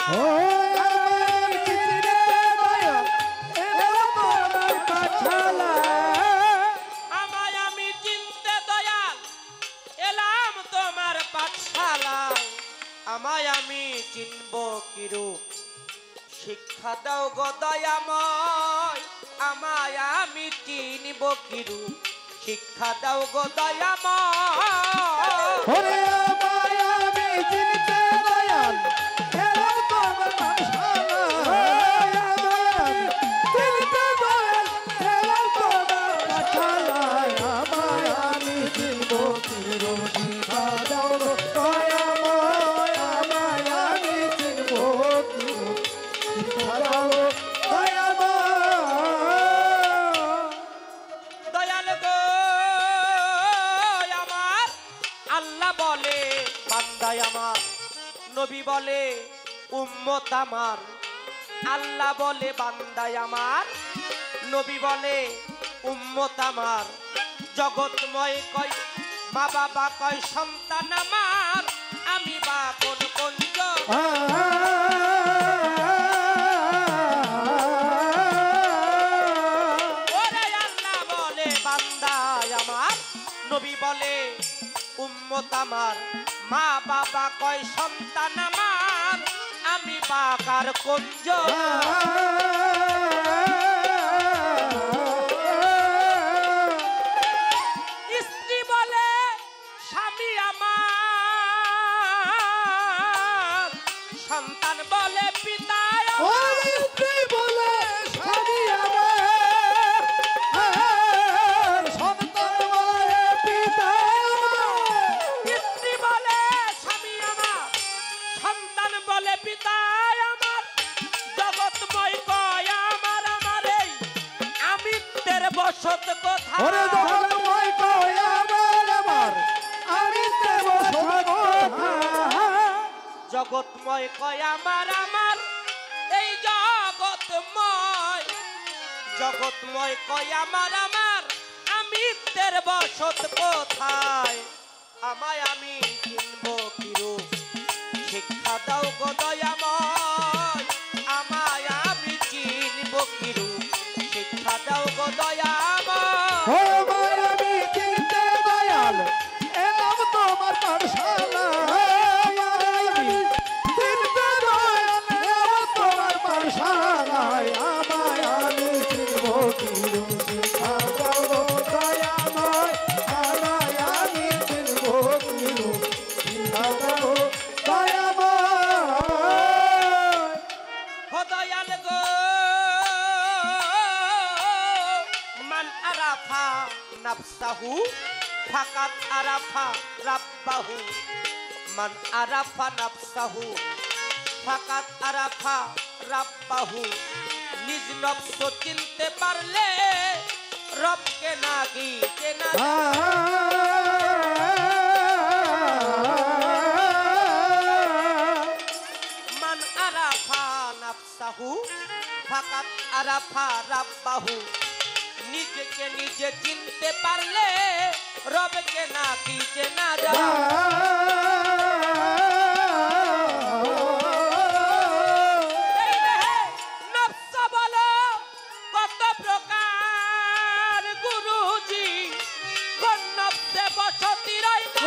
আমায় আমি চিনতে দয়াল এলাম তোমার পাঠশালায়। আমায় আমি চিনব কিরূপ শিক্ষা দাও গো দয়াময়। আমায় আমি চিনব কিরূপ শিক্ষা দাও গো দয়াময়। নবী বলে উম্মত আমার। আল্লাহ বলে বান্দায় আমার, নবী বলে উম্মত আমার। জগৎময় কয় মা বাবা কয় সন্তান আমার, আমি বা কোন কঞ্জ। ওরে আল্লাহ বলে বান্দায় আমার, নবী বলে উম্মত আমার। মা বাবা কয় সন্তান আমার, আমি বাকার কুঞ্জ। স্ত্রী বলে স্বামী আমার, সন্তান বলে পিতা আমার। স্ত্রী বলে স্বামী আমার, সন্তান বলে পিতা আমার। স্ত্রী বলে স্বামী আমার, সন্তান বলে পিতা আমার। জগৎময় কয় আমার আমার এই আমিত্বের বসত কোথায়। জগৎময় কয় আমার আমার আমিত্বের বসত কোথায়। জগৎময় কয় আমার আমার এই জগৎময়। জগৎময় কয় আমার আমার আমিত্বের বসত কোথায়। আমায় আমি চিনব কিরূপ শিক্ষা দাও গো দয়াময়। আমায় আমি চিনব কিরূপ শিক্ষা দাও গো দয়াময়। আমায় আমি চিনতে দয়াল এলাম তোমার পাঠশালায়। আমি চিনতে দয়াল এলাম তোমার পাঠশালায়। আমায় আমি চিনব কিরূপ শিক্ষা দাও গো দয়াময়। আমায় আমি চিনব কিরূপ শিক্ষা দাও নাফসাহু ফাকাত আরাফা রাব্বাহু। মান আরাফা নাফসাহু ফাকাত আরাফা রাব্বাহু। নিজ নফস চিনতে পারলে রবকে না কি চেনা। মান আরাফা নাফসাহু ফাকাত আরাফা রাব্বাহু। নিজেকে নিজে চিনতে পারলে রবকে না কি চেনা যায়। নফস বলো কত প্রকার গুরুজি, কোন নফসে বসতি রয় না।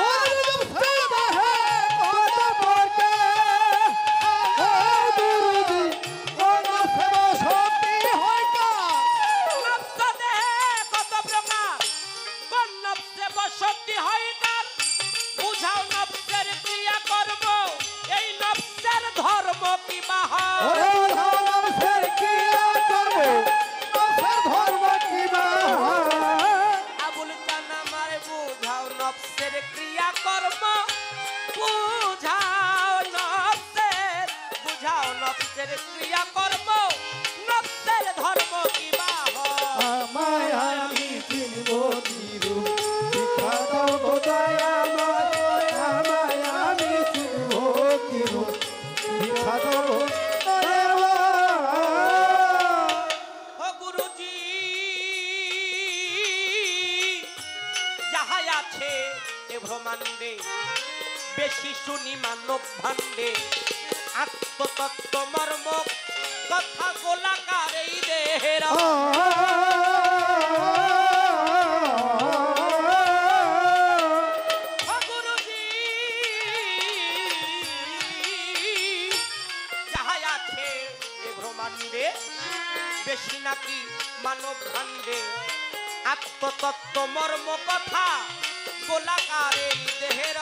আবুল জানা মারে বুঝাও নফসের ক্রিয়া কর্ম। বুঝাও নফসের, বুঝাও নফসের ক্রিয়া কর্ম। নফসের ধর্ম কি বাহ। আমায় আমি চিনব কিরূপ শিক্ষা দাও গো দয়াময়। আমায় আমি চিনব কিরূপ শিক্ষা দাও ব্রহ্মাণ্ডে। বেশি শুনি মানব ভাণ্ডে আত্মতত্ত্ব মর্ম কথা গোলাকার এই দেহের গুরুজি যাহাই আছে এ ব্রহ্মাণ্ডে বেশি নাকি মানব ভাণ্ডে আত্মতত্ত্ব মর্ম কথা গোলাকার এই দেহের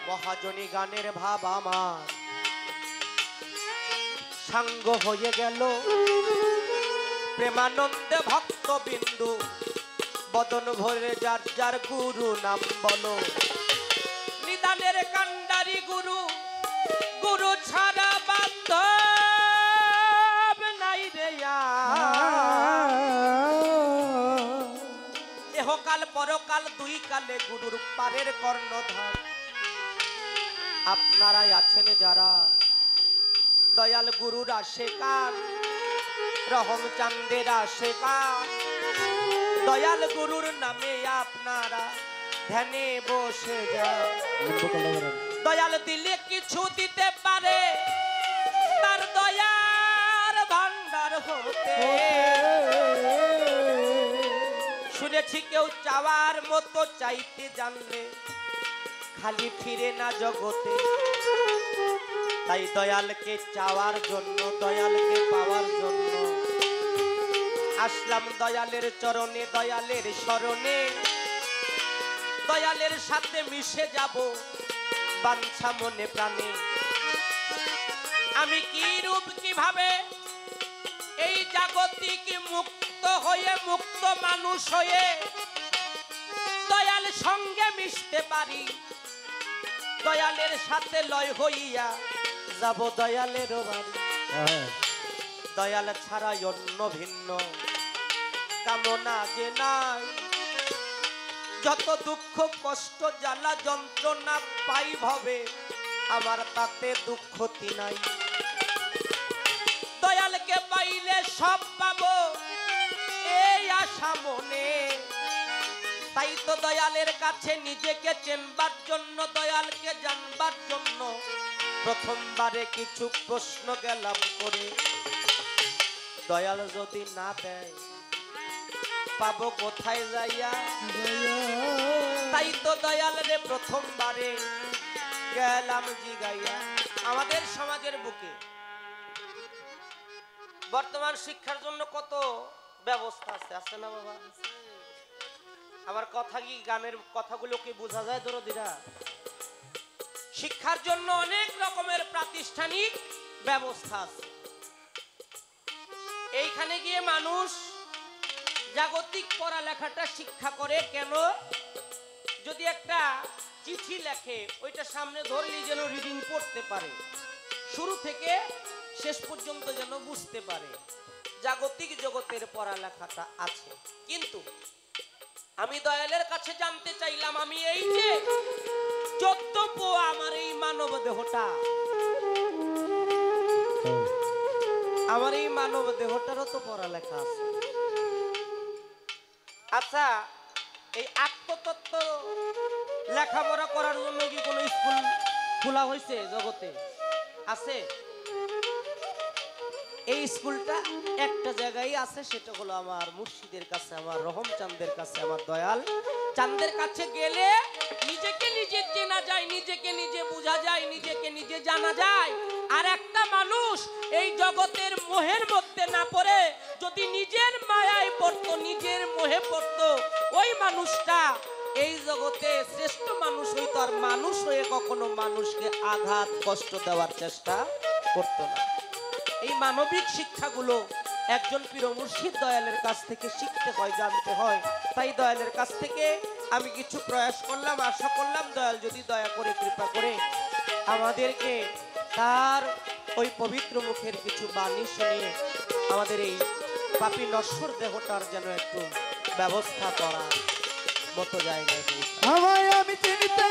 মহাজনী গানের ভাব আমার সাঙ্গ হয়ে গেল প্রেমানন্দে ভক্ত বিন্দু বদন ভরে যার যার গুরু নাম বলো নিদানের কান্ডারি গুরু গুরু ছাড়া বান্ধব নাই রে এহকাল পরকাল দুই কালে গুরুর পারের কর্ণধার আপনারাই আছেন যারা দয়াল গুরুর আশেকার রহম চাঁদের আশেকার দয়াল গুরুর নামে আপনারা ধ্যানে বসে যান দয়াল দিলে কিছু দিতে পারে তার দয়ার ভান্ডার হতে শুনেছি কেউ চাওয়ার মতো চাইতে জানলে খালি ফিরে না জগতে তাই দয়ালকে চাওয়ার জন্য দয়ালকে পাওয়ার জন্য আসলাম দয়ালের চরণে দয়ালের শরণে দয়ালের সাথে মিশে যাব বাঞ্ছা মনে প্রাণে আমি কি রূপ কিভাবে এই জাগতিক মুক্ত হয়ে মুক্ত মানুষ হয়ে দয়াল সঙ্গে মিশতে পারি দয়ালের সাথে লয় হইয়া যাব দয়ালের বাড়ি দয়াল ছাড়া অন্য ভিন্ন কামনা যে নাই যত দুঃখ কষ্ট জ্বালা যন্ত্রণা পাই ভবে আমার তাতে দুঃখতি নাই দয়ালকে পাইলে সব পাবো এই আশা মনে তাই তো দয়ালের কাছে নিজেকে চেনবার জন্য দয়ালকে জানবার জন্য প্রথমবারে কিছু প্রশ্ন গেলাম করে দয়াল যদি না দেয় পাবো কোথায় যাইয়া তাই তো দয়াল রে প্রথমবারে গেলাম জিগাইয়া আমাদের সমাজের বুকে বর্তমান শিক্ষার জন্য কত ব্যবস্থা আছে না বাবা আমার কথা কি গানের কথাগুলো কি বোঝা যায় দরদিরা শিক্ষার জন্য অনেক রকমের প্রাতিষ্ঠানিক ব্যবস্থা আছে এইখানে গিয়ে মানুষ জাগতিক পড়ালেখাটা শিক্ষা করে কেন যদি একটা চিঠি লেখে ওইটা সামনে ধরলেই যেন রিডিং পড়তে পারে শুরু থেকে শেষ পর্যন্ত যেন বুঝতে পারে জাগতিক জগতের পড়ালেখাটা আছে কিন্তু আমি দয়ালের কাছে জানতে চাইলাম আমি এই যে 14 পোয়া আমার এই মানব দেহটা আমার এই মানব দেহটারও তো পড়ালেখা আছে আচ্ছা এই আত্মতত্ত্ব লেখাপড়া করার জন্য কি কোনো স্কুল খোলা হয়েছে জগতে আছে এই স্কুলটা একটা জায়গায় আছে, সেটা হলো আমার মুর্শিদের কাছে, আমার রহম চাঁদের কাছে, আমার দয়াল চাঁদের কাছে গেলে নিজেকে নিজে চেনা যায়, নিজেকে নিজে বোঝা যায়, নিজেকে নিজে জানা যায়। আর একটা মানুষ এই জগতের মোহের মধ্যে না পড়ে যদি নিজের মায়ায় পড়তো, নিজের মোহে পড়তো, ওই মানুষটা এই জগতে শ্রেষ্ঠ মানুষ হইতো। আর মানুষ হয়ে কখনো মানুষকে আঘাত কষ্ট দেওয়ার চেষ্টা করতো না। এই মানবিক শিক্ষাগুলো একজন পীর মুর্শিদ দয়ালের কাছ থেকে শিখতে হয়, জানতে হয়। তাই দয়ালের কাছ থেকে আমি কিছু প্রয়াস করলাম, আশা করলাম দয়াল যদি দয়া করে কৃপা করে আমাদেরকে তার ওই পবিত্র মুখের কিছু বাণী শুনিয়ে আমাদের এই পাপী নশ্বর দেহটার যেন একটু ব্যবস্থা করার মতো জায়গায় আমায় আমি চিনতে